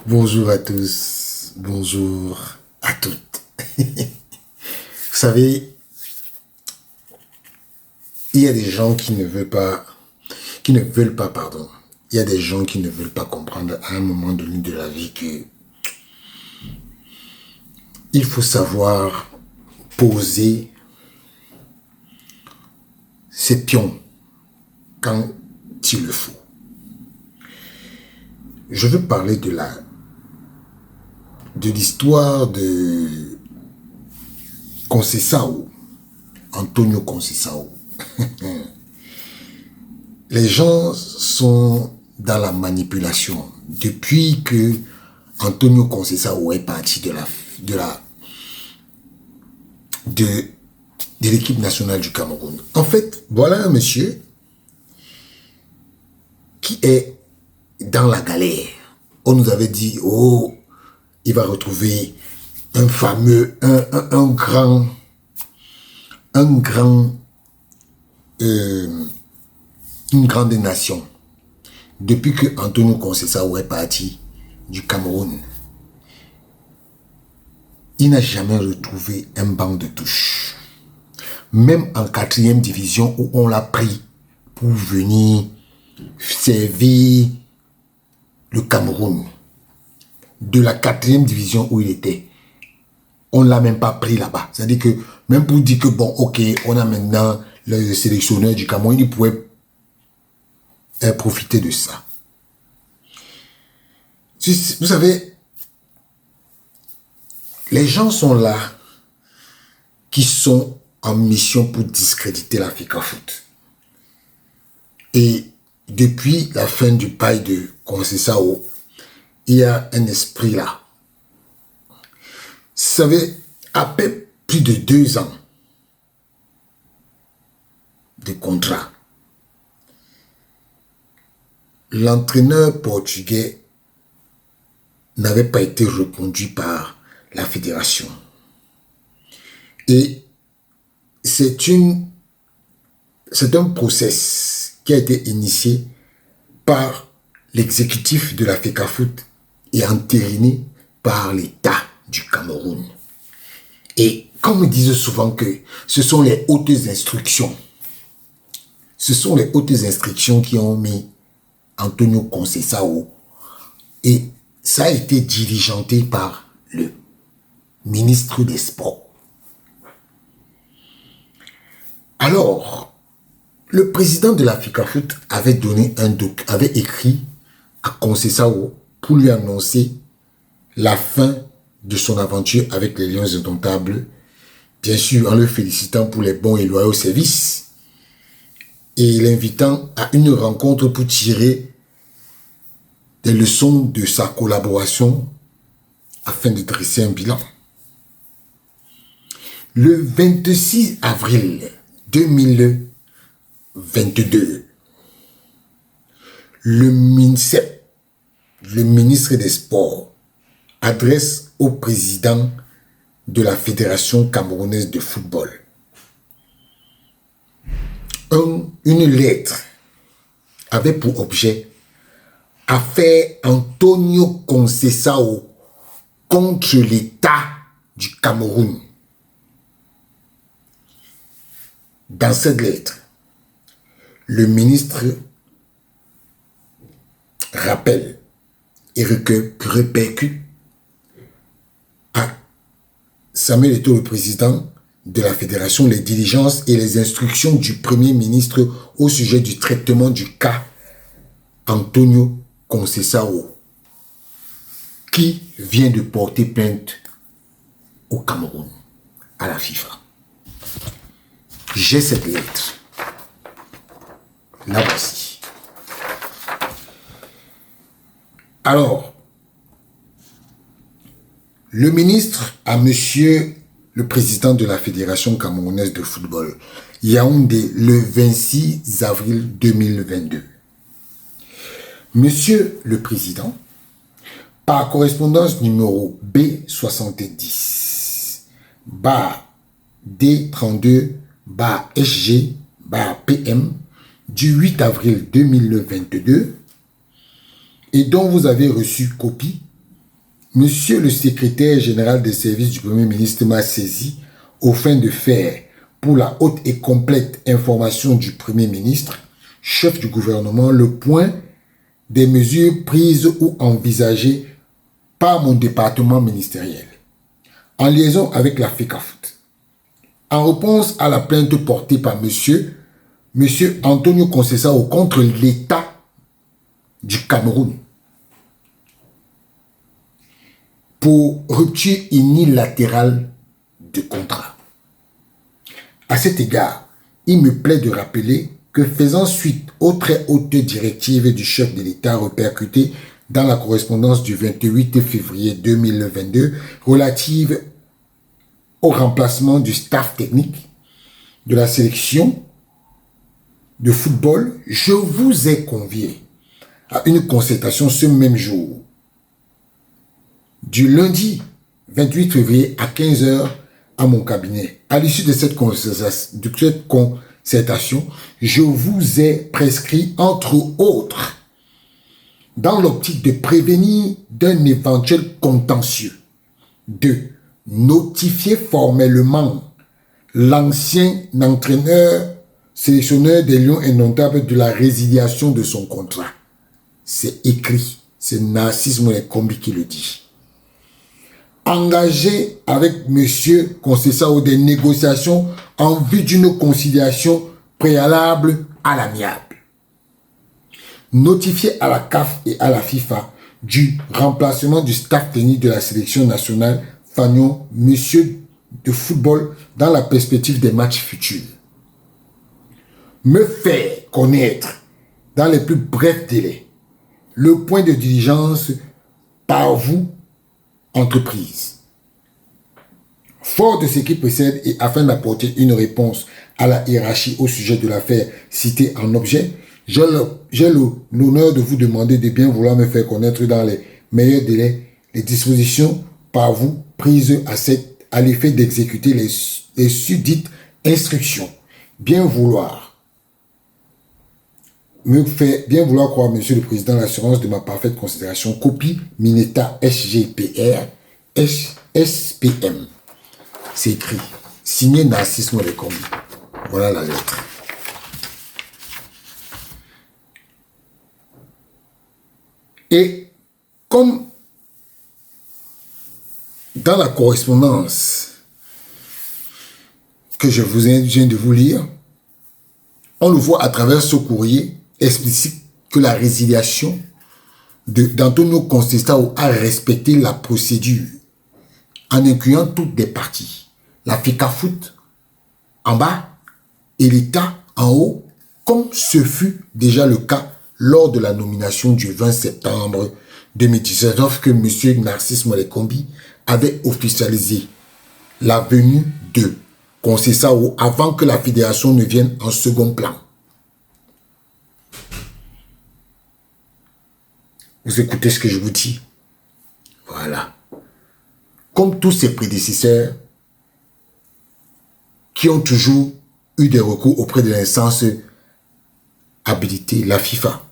Bonjour à tous, bonjour à toutes. Vous savez, il y a des gens qui ne veulent pas, pardon. Il y a des gens qui ne veulent pas comprendre à un moment donné de la vie que il faut savoir poser ses pions quand il le faut. Je veux parler de l'histoire de Conceição, Antonio Conceição. Les gens sont dans la manipulation. Depuis que Antonio Conceição est parti de l'équipe nationale du Cameroun. En fait, voilà un monsieur qui est dans la galère. On nous avait dit, oh, il va retrouver un fameux, une grande nation. Depuis que Antonio Conceição est parti du Cameroun, il n'a jamais retrouvé un banc de touche. Même en 4e division où on l'a pris pour venir servir le Cameroun. De la 4e division où il était, on ne l'a même pas pris là-bas. C'est-à-dire que même pour dire que bon, ok, on a maintenant le sélectionneur du Cameroun, il pouvait profiter de ça. Vous savez, les gens sont là qui sont en mission pour discréditer la FECAFOOT. Et depuis la fin du bail de Conceição, il y a un esprit là. Vous savez, après plus de 2 ans de contrat, l'entraîneur portugais n'avait pas été reconduit par la fédération. Et c'est un process qui a été initié par l'exécutif de la FECAFOOT et entériné par l'État du Cameroun. Et comme ils disent souvent que ce sont les hautes instructions, qui ont mis Antonio Conceição, et ça a été diligenté par le ministre des Sports. Alors, le président de la FECAFOOT avait écrit à Conceição pour lui annoncer la fin de son aventure avec les Lions Indomptables, bien sûr en le félicitant pour les bons et loyaux services et l'invitant à une rencontre pour tirer des leçons de sa collaboration afin de dresser un bilan. Le 26 avril 2022, le ministre des Sports adresse au président de la Fédération camerounaise de football une lettre avait pour objet affaire Antonio Conceição contre l'État du Cameroun. Dans cette lettre, le ministre rappelle et répercute à Samuel Eto'o, le président de la fédération, les diligences et les instructions du premier ministre au sujet du traitement du cas Antonio Conceição, qui vient de porter plainte au Cameroun, à la FIFA. J'ai cette lettre. La voici. Alors, le ministre à monsieur le président de la Fédération camerounaise de football, Yaoundé, le 26 avril 2022. Monsieur le président, par correspondance numéro B70, D32, SG, PM, du 8 avril 2022, et dont vous avez reçu copie, Monsieur le secrétaire général des services du Premier ministre m'a saisi aux fins de faire, pour la haute et complète information du Premier ministre, chef du gouvernement, le point des mesures prises ou envisagées par mon département ministériel, en liaison avec la FECAFOOT. En réponse à la plainte portée par Monsieur Antonio Conceição contre l'État du Cameroun pour rupture unilatérale de contrat. À cet égard, il me plaît de rappeler que faisant suite aux très hautes directives du chef de l'État répercutées dans la correspondance du 28 février 2022 relative au remplacement du staff technique de la sélection de football, je vous ai convié à une concertation ce même jour, du lundi 28 février à 15 h à mon cabinet. À l'issue de cette concertation, je vous ai prescrit, entre autres, dans l'optique de prévenir d'un éventuel contentieux, de notifier formellement l'ancien entraîneur sélectionneur des Lions indomptables de la résiliation de son contrat. C'est écrit, c'est Narcisse Moulay-Kombi qui le dit. Engager avec M. Conceição des négociations en vue d'une conciliation préalable à l'amiable. Notifier à la CAF et à la FIFA du remplacement du staff technique de la sélection nationale Fagnon, monsieur de football, dans la perspective des matchs futurs. Me faire connaître dans les plus brefs délais le point de diligence par vous, entreprise. Fort de ce qui précède et afin d'apporter une réponse à la hiérarchie au sujet de l'affaire citée en objet, j'ai l'honneur de vous demander de bien vouloir me faire connaître dans les meilleurs délais les dispositions par vous prises à l'effet d'exécuter les susdites instructions. Bien vouloir croire, Monsieur le Président, l'assurance de ma parfaite considération. Copie Mineta SGPR SPM. C'est écrit. Signé Narcisse Moulay-Kombi. Voilà la lettre. Et comme dans la correspondance que je viens de vous lire, on le voit à travers ce courrier explicite que la résiliation d'Antonio Conceição a respecté la procédure en incluant toutes les parties. La FECAFOOT en bas et l'État en haut, comme ce fut déjà le cas lors de la nomination du 20 septembre 2019, lorsque M. Narcisse Moulay-Kombi avait officialisé la venue de Conceição avant que la fédération ne vienne en second plan. Vous écoutez ce que je vous dis? Voilà. Comme tous ses prédécesseurs qui ont toujours eu des recours auprès de l'instance habilitée, la FIFA.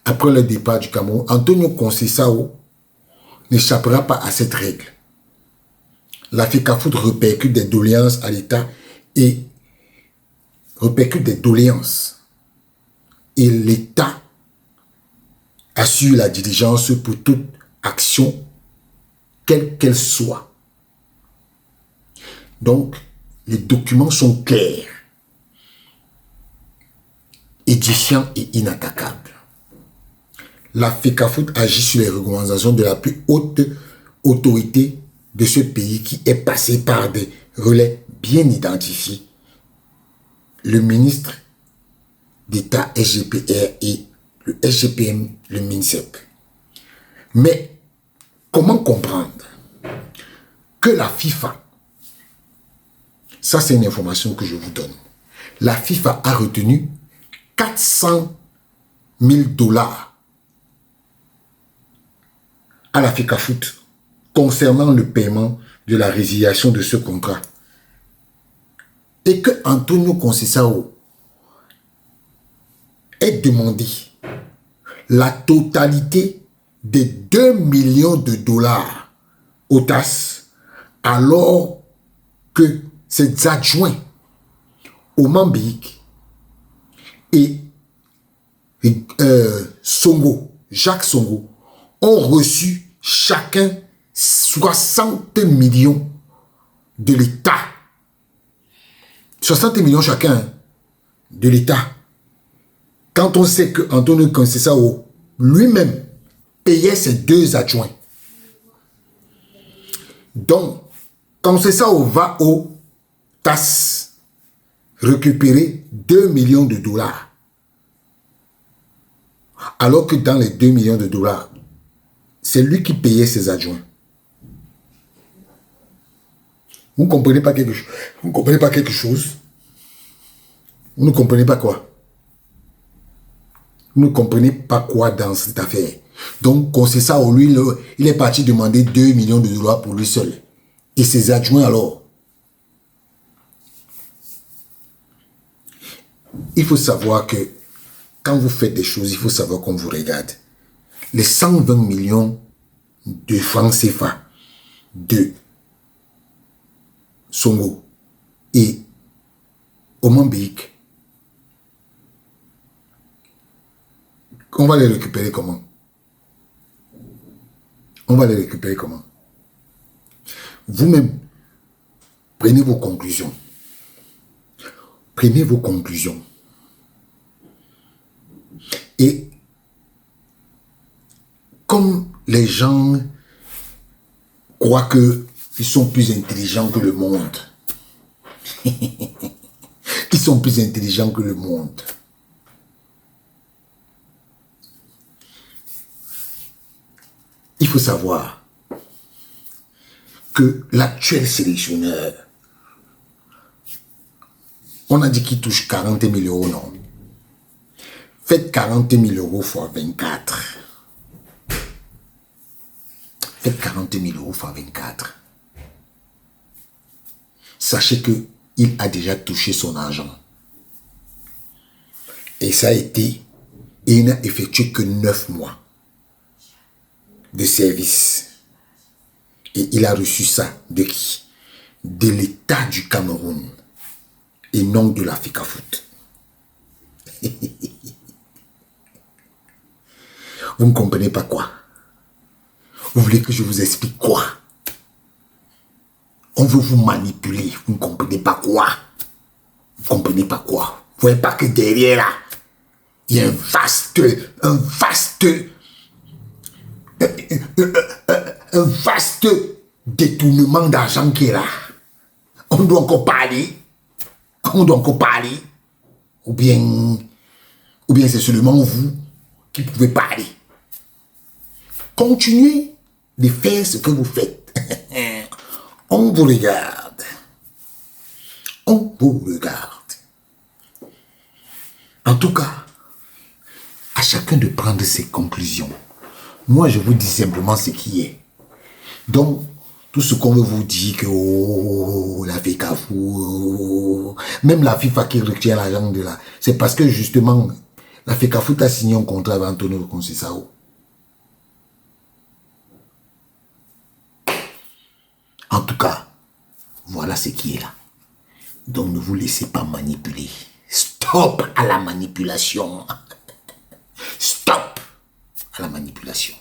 Après le départ du Cameroun, Antonio Conceição n'échappera pas à cette règle. La FECAFOOT répercute des doléances à l'État et l'État assure la diligence pour toute action, quelle qu'elle soit. Donc, les documents sont clairs, édifiants et inattaquables. La FECAFOOT agit sur les recommandations de la plus haute autorité de ce pays qui est passé par des relais bien identifiés. Le ministre d'État SGPR et le SGPM, le MINSEP. Mais comment comprendre que la FIFA, ça c'est une information que je vous donne, la FIFA a retenu 400 000 $ à la FECAFOOT concernant le paiement de la résiliation de ce contrat. Et que Antonio Conceição ait demandé la totalité des 2 millions de dollars au TAS, alors que ses adjoints, Oman Beyik et Jacques Songo, ont reçu chacun 60 millions de l'État. 60 millions chacun de l'État. Quand on sait que Antonio Conceição lui-même payait ses 2 adjoints. Donc, Conceição va au TAS récupérer 2 millions de dollars. Alors que dans les 2 millions de dollars, c'est lui qui payait ses adjoints. Vous ne comprenez pas quelque chose? Vous ne comprenez pas quelque chose? Vous ne comprenez pas quoi? Vous ne comprenez pas quoi dans cette affaire? Donc, Conceição, lui, il est parti demander 2 millions de dollars pour lui seul. Et ses adjoints alors? Il faut savoir que quand vous faites des choses, il faut savoir qu'on vous regarde. Les 120 millions de francs CFA de Songo et Oman Beyik, on va les récupérer comment? On va les récupérer comment? Vous-même, prenez vos conclusions. Prenez vos conclusions. Et comme les gens croient qu'ils sont plus intelligents que le monde, ils sont plus intelligents que le monde. Il faut savoir que l'actuel sélectionneur, on a dit qu'il touche 40 000 euros, non? Faites 40 000 euros fois 24. Faites 40 000 euros fois 24. Sachez qu'il a déjà touché son argent. Et ça a été, et il n'a effectué que 9 mois de service. Et il a reçu ça de qui? De l'État du Cameroun et non de la FECAFOOT. Vous ne comprenez pas quoi? Vous voulez que je vous explique quoi? On veut vous manipuler. Vous ne comprenez pas quoi? Vous ne comprenez pas quoi? Vous ne voyez pas que derrière là, il y a un vaste détournement d'argent qui est là. On doit encore parler. On doit encore parler. Ou bien c'est seulement vous qui pouvez parler. Continuez de faire ce que vous faites. On vous regarde. On vous regarde. En tout cas, à chacun de prendre ses conclusions. Moi, je vous dis simplement ce qui est. Donc, tout ce qu'on veut vous dire que la FECAFOOT, même la FIFA qui retient l'argent de là, c'est parce que justement, la FECAFOOT a signé un contrat avec Antonio Conceição. En tout cas, voilà ce qui est là. Donc ne vous laissez pas manipuler. Stop à la manipulation. Stop à la manipulation.